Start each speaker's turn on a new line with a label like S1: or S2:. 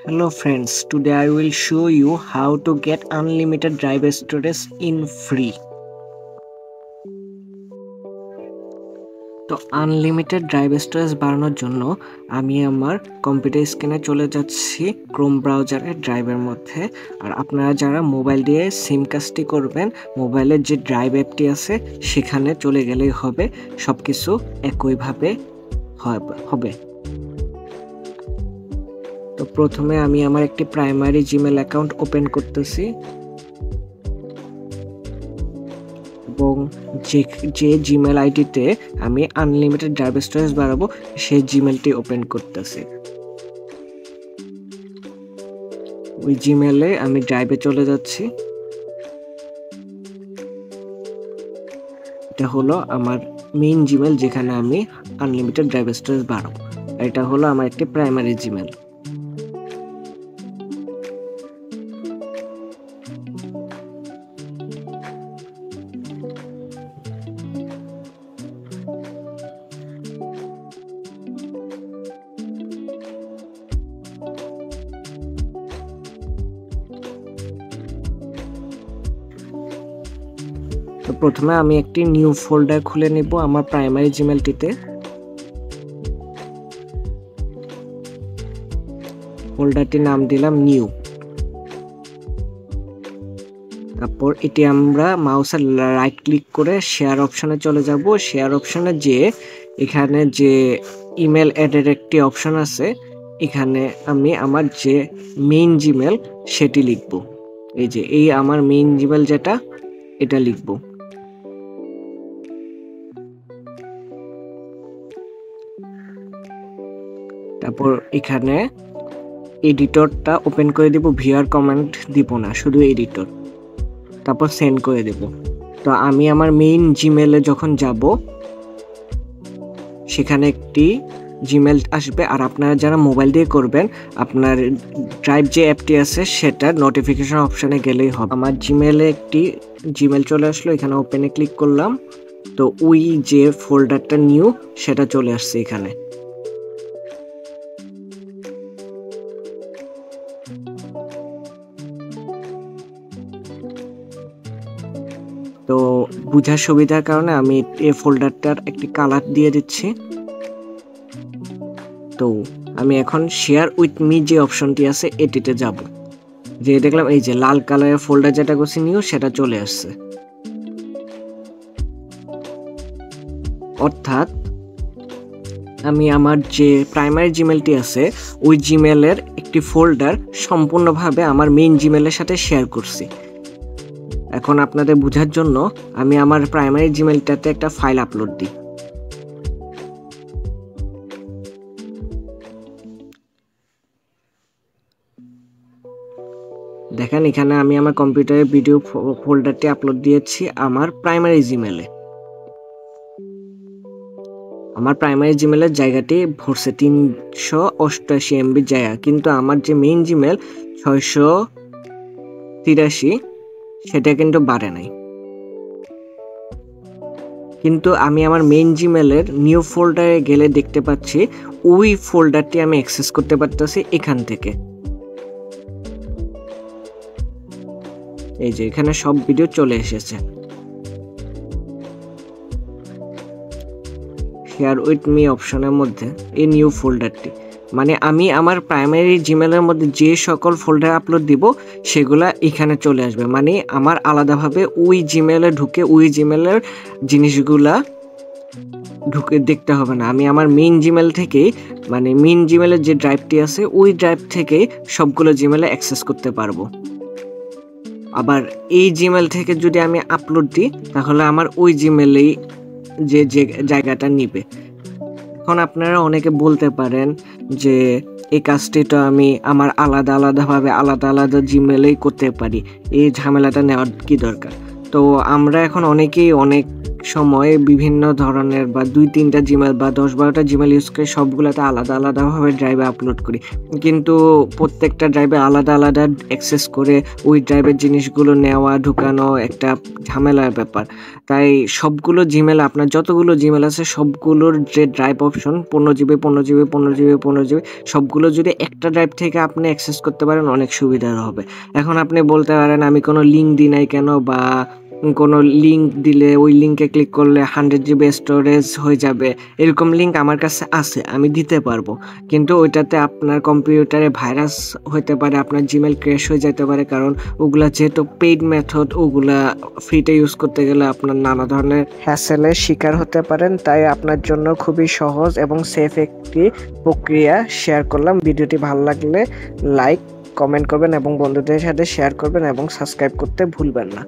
S1: Hello friends, today I will show you how to get unlimited drive storage in free. তো unlimited drive storage বাড়ানোর জন্য আমি আমার computer স্ক্রিনে চলে যাচ্ছি ক্রোম ব্রাউজারের ড্রাইভের মধ্যে। আর আপনারা যারা মোবাইল দিয়ে সিম কাজটি করবেন, মোবাইলের যে ড্রাইভ অ্যাপটি আছে সেখানে চলে গেলেই হবে, সব কিছু একইভাবে হবে। তো প্রথমে আমি আমার একটি প্রাইমারি জিমেল অ্যাকাউন্ট ওপেন করতেছি এবং যে জিমেল আইডিতে আমি আনলিমিটেড ড্রাইভ স্টোরেজ বাড়াবো সেই জিমেলটি ওপেন করতেছি। ওই জিমেলে আমি ড্রাইভে চলে যাচ্ছি। এটা হলো আমার মেইন জিমেল, যেখানে আমি আনলিমিটেড ড্রাইভ স্টোরেজ বাড়াবো। এটা হলো আমার একটি প্রাইমারি জিমেল। তো প্রথমে আমি একটি নিউ ফোল্ডার খুলে নেব আমার প্রাইমারি জিমেলটিতে। ফোল্ডারটির নাম দিলাম নিউ। তারপর এটি আমরা মাউসের রাইট ক্লিক করে শেয়ার অপশনে চলে যাব। শেয়ার অপশনে যে এখানে যে ইমেল অ্যাডের একটি অপশন আছে, এখানে আমি আমার যে মেইন জিমেল সেটি লিখব। এই আমার মেইন জিমেল যেটা, এটা লিখব। তারপর এখানে এডিটরটা ওপেন করে দিব, ভিআর কমান্ড দিব না, শুধু এডিটর। তারপর সেন্ড করে দেব। তো আমি আমার মেইন জিমেলে যখন যাব, সেখানে একটি জিমেল আসবে। আর আপনারা যারা মোবাইল দিয়ে করবেন, আপনার ড্রাইভ যে অ্যাপটি আছে সেটার নোটিফিকেশন অপশানে গেলেই হবে। আমার জিমেলে একটি জিমেল চলে আসলো, এখানে ওপেনে ক্লিক করলাম। তো ওই যে ফোল্ডারটা নিউ, সেটা চলে আসছে এখানে। তো বুঝার সুবিধার কারণে আমি এই ফোল্ডারটার একটি কালার দিয়ে দিচ্ছি। তো আমি এখন শেয়ার উইথ মি যে অপশনটি আছে এটিতে যাব। যে দেখলাম এই যে লাল কালারের ফোল্ডার যেটা করছি নিউ, সেটা চলে আসছে। অর্থাৎ আমি আমার যে প্রাইমারি জিমেলটি আছে ওই জিমেলের একটি ফোল্ডার সম্পূর্ণভাবে আমার মেইন জিমেলের সাথে শেয়ার করছি। এখন আপনাদের বোঝার জন্য আমি আমার প্রাইমারি জিমেলটাতে একটা ফাইল আপলোড দিই। দেখেন এখানে আমি আমার কম্পিউটারে ভিডিও ফোল্ডারটি আপলোড দিয়েছি আমার প্রাইমারি জিমেলে। আমার প্রাইমারি জিমেলের জায়গাটি ভরছে 388 MB জায়গা, কিন্তু আমার যে মেইন জিমেল 683, সেটা কিন্তু বাড়ে নাই। কিন্তু আমি আমার মেইন জিমেলের নিউ ফোল্ডারে গেলে দেখতে পাচ্ছি ওই ফোল্ডারটি আমি অ্যাক্সেস করতে পারতেছি এখান থেকে। এই যে এখানে সব ভিডিও চলে এসেছে শেয়ার উইথ মি অপশনের মধ্যে। এই নিউ ফোল্ডারটি মানে আমি আমার প্রাইমারি জিমেলের মধ্যে যে সকল ফোল্ডার আপলোড দিব সেগুলা এখানে চলে আসবে। মানে আমার আলাদাভাবে ওই জিমেলে ঢুকে ওই জিমেলের জিনিসগুলা ঢুকে দেখতে হবে না। আমি আমার মেইন জিমেল থেকেই, মানে মেইন জিমেলের যে ড্রাইভটি আছে ওই ড্রাইভ থেকেই সবগুলো জিমেলে অ্যাক্সেস করতে পারবো। আবার এই জিমেল থেকে যদি আমি আপলোড দিই, তাহলে আমার ওই জিমেলেই যে জায়গাটা নিবে। এখন আপনারা অনেকে বলতে পারেন যে এই কাজটি তো আমি আমার আলাদাভাবে আলাদা জিমেলেই করতে পারি, এই ঝামেলাটা নেওয়ার কি দরকার। তো আমরা এখন অনেকেই অনেক সময় বিভিন্ন ধরনের বা 2-3টা জিমেল বা 10-12টা জিমেল ইউজ করে সবগুলোতে আলাদা আলাদাভাবে ড্রাইভে আপলোড করি, কিন্তু প্রত্যেকটা ড্রাইভে আলাদা আলাদা অ্যাক্সেস করে ওই ড্রাইভের জিনিসগুলো নেওয়া ঢুকানো একটা ঝামেলার ব্যাপার। তাই সবগুলো জিমেল, আপনার যতগুলো জিমেল আছে সবগুলোর যে drive option 15 GB 15 GB 15 GB 15 GB সবগুলো যদি একটা ড্রাইভ থেকে আপনি অ্যাক্সেস করতে পারেন অনেক সুবিধার হবে। এখন আপনি বলতে পারেন আমি কোনো লিঙ্ক দিই নাই কেন, বা কোনো লিঙ্ক দিলে ওই লিঙ্কে ক্লিক করলে 100 জিবি স্টোরেজ হয়ে যাবে, এরকম লিঙ্ক আমার কাছে আছে, আমি দিতে পারবো, কিন্তু ওইটাতে আপনার কম্পিউটারে ভাইরাস হতে পারে, আপনার জিমেল ক্র্যাশ হয়ে যেতে পারে, কারণ ওগুলা যেহেতু পেইড মেথড, ওগুলা ফ্রিতে ইউজ করতে গেলে আপনার নানা ধরনের হ্যাসেলের শিকার হতে পারেন। তাই আপনার জন্য খুবই সহজ এবং সেফ একটি প্রক্রিয়া শেয়ার করলাম। ভিডিওটি ভালো লাগলে লাইক কমেন্ট করবেন এবং বন্ধুদের সাথে শেয়ার করবেন এবং সাবস্ক্রাইব করতে ভুলবেন না।